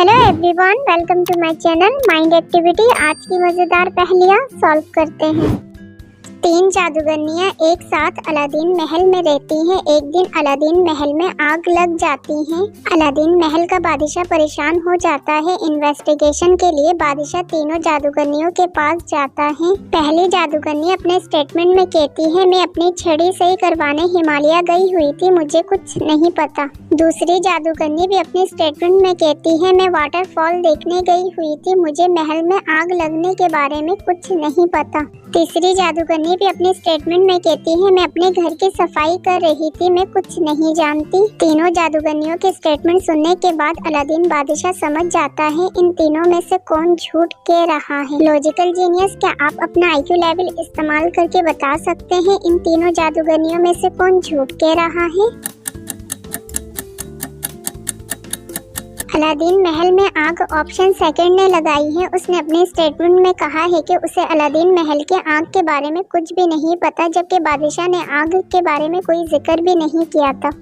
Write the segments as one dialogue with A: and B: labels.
A: Hello everyone, welcome to my channel mind activity. आज की मजेदार पहेलियां सॉल्व करते हैं। 3 जादूगरनियां एक साथ अलादीन महल में रहती हैं। एक दिन अलादीन महल में आग लग जाती है। अलादीन महल का बादशाह परेशान हो जाता है। इन्वेस्टिगेशन के लिए बादशाह तीनों जादूगरनियों के पास जाता है। पहली जादूगरनी अपने स्टेटमेंट में कहती है, मैं अपनी छड़ी सही करवाने हिमालय गई हुई थी, मुझे कुछ नहीं पता। दूसरी जादूगरनी भी अपने स्टेटमेंट में कहती है, मैं वाटरफॉल देखने गई हुई थी, मुझे महल में आग लगने के बारे में कुछ नहीं पता। तीसरी जादूगरनी भी अपने स्टेटमेंट में कहती है, मैं अपने घर की सफाई कर रही थी, मैं कुछ नहीं जानती। तीनों जादूगरनियों के स्टेटमेंट सुनने के बाद अलादीन बादशाह समझ जाता है इन तीनों में से कौन झूठ कह रहा है। लॉजिकल जीनियस, क्या आप अपना IQ लेवल इस्तेमाल करके बता सकते हैं इन तीनों जादूगरनियों में से कौन झूठ कह रहा है? अलादीन महल में आग ऑप्शन सेकंड ने लगाई है। उसने अपने स्टेटमेंट में कहा है कि उसे अलादीन महल के आग के बारे में कुछ भी नहीं पता, जबकि बादशाह ने आग के बारे में कोई जिक्र भी नहीं किया था।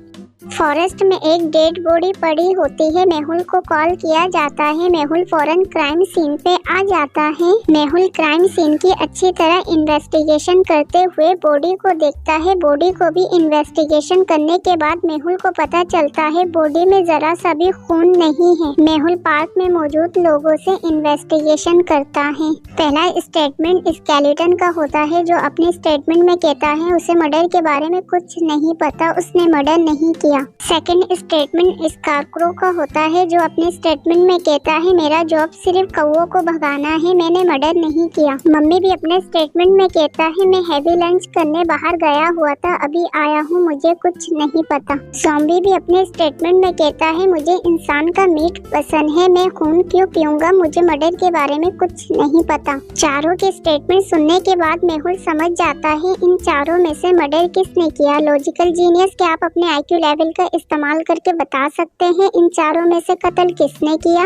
A: फॉरेस्ट में एक डेड बॉडी पड़ी होती है। मेहुल को कॉल किया जाता है। मेहुल फौरन क्राइम सीन पे आ जाता है। मेहुल क्राइम सीन की अच्छी तरह इन्वेस्टिगेशन करते हुए बॉडी को देखता है। बॉडी को भी इन्वेस्टिगेशन करने के बाद मेहुल को पता चलता है बॉडी में जरा सा भी खून नहीं है। मेहुल पार्क में मौजूद लोगों से इन्वेस्टिगेशन करता है। पहला स्टेटमेंट स्केलेटन का होता है, जो अपने स्टेटमेंट में कहता है उसे मर्डर के बारे में कुछ नहीं पता, उसने मर्डर नहीं किया। सेकंड स्टेटमेंट स्कारक्रो का होता है, जो अपने स्टेटमेंट में कहता है मेरा जॉब सिर्फ कौवों को भगाना है, मैंने मर्डर नहीं किया। मम्मी भी अपने स्टेटमेंट में कहता है मैं हैवी लंच करने बाहर गया हुआ था, अभी आया हूँ, मुझे कुछ नहीं पता। ज़ॉम्बी भी अपने स्टेटमेंट में कहता है मुझे इंसान का मीट पसंद है, मैं खून क्यों पीऊंगा, मुझे मर्डर के बारे में कुछ नहीं पता। चारों के स्टेटमेंट सुनने के बाद मेहुल समझ जाता है इन चारों में से मर्डर किसने किया। लॉजिकल जीनियस, क्या आप अपने IQ लेवल का इस्तेमाल करके बता सकते हैं इन चारों में से कत्ल किसने किया?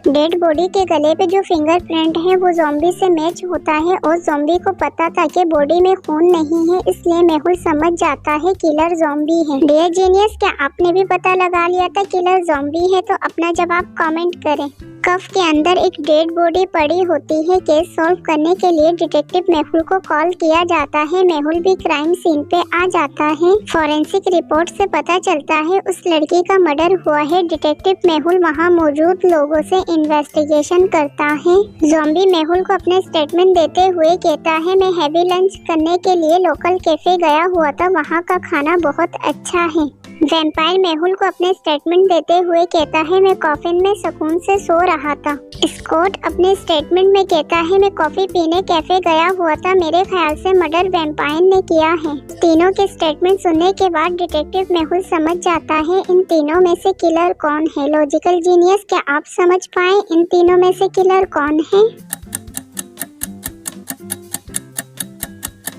A: डेड बॉडी के गले पे जो फिंगरप्रिंट है वो ज़ॉम्बी से मैच होता है और ज़ॉम्बी को पता था कि बॉडी में खून नहीं है, इसलिए मेहुल समझ जाता है किलर ज़ॉम्बी है। डियर जीनियस, क्या आपने भी पता लगा लिया था किलर ज़ॉम्बी है? तो अपना जवाब कमेंट करें। कफ के अंदर एक डेड बॉडी पड़ी होती है। केस सॉल्व करने के लिए डिटेक्टिव मेहुल को कॉल किया जाता है। मेहुल भी क्राइम सीन पे आ जाता है। फॉरेंसिक रिपोर्ट से पता चलता है उस लड़की का मर्डर हुआ है। डिटेक्टिव मेहुल वहां मौजूद लोगों से इन्वेस्टिगेशन करता है। ज़ॉम्बी मेहुल को अपने स्टेटमेंट देते हुए कहता है मैं हैवी लंच करने के लिए लोकल कैफे गया हुआ था, वहाँ का खाना बहुत अच्छा है। वैम्पायर मेहुल को अपने स्टेटमेंट देते हुए कहता है मैं कॉफिन में सुकून से सो रहा था। स्कॉट अपने स्टेटमेंट में कहता है मैं कॉफी पीने कैफे गया हुआ था, मेरे ख्याल से मर्डर वैम्पायर ने किया है। तीनों के स्टेटमेंट सुनने के बाद डिटेक्टिव मेहुल समझ जाता है इन तीनों में से किलर कौन है। लॉजिकल जीनियस, क्या आप समझ पाए इन तीनों में से किलर कौन है?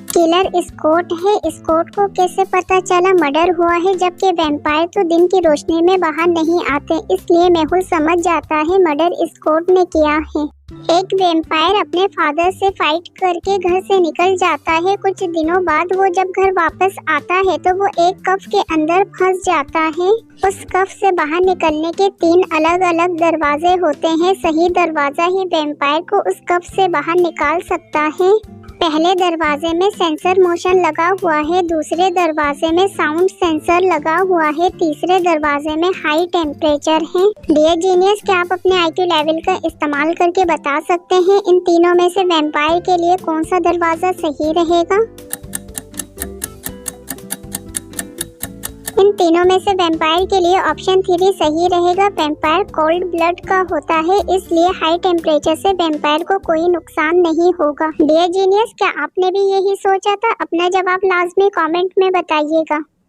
A: किलर स्कॉट है। स्कॉट को कैसे पता चला मर्डर हुआ है, जबकि वैम्पायर तो दिन की रोशनी में बाहर नहीं आते, इसलिए मेहुल समझ जाता है मर्डर स्कॉट ने किया है। एक वैम्पायर अपने फादर से फाइट करके घर से निकल जाता है। कुछ दिनों बाद वो जब घर वापस आता है तो वो एक कफ के अंदर फंस जाता है। उस कफ से बाहर निकलने के 3 अलग अलग दरवाजे होते हैं। सही दरवाजा ही वैम्पायर को उस कफ से बाहर निकाल सकता है। पहले दरवाजे में सेंसर मोशन लगा हुआ है, दूसरे दरवाजे में साउंड सेंसर लगा हुआ है, तीसरे दरवाजे में हाई टेम्परेचर है। डियर जीनियस, क्या आप अपने IQ लेवल का इस्तेमाल करके बता सकते हैं इन तीनों में से वैम्पायर के लिए कौन सा दरवाजा सही रहेगा? इन तीनों में से वैम्पायर के लिए ऑप्शन 3 सही रहेगा। वैम्पायर कोल्ड ब्लड का होता है, इसलिए हाई टेम्परेचर से वैम्पायर को कोई नुकसान नहीं होगा। डियर जीनियस, क्या आपने भी यही सोचा था? अपना जवाब लाजमी कमेंट में बताइएगा।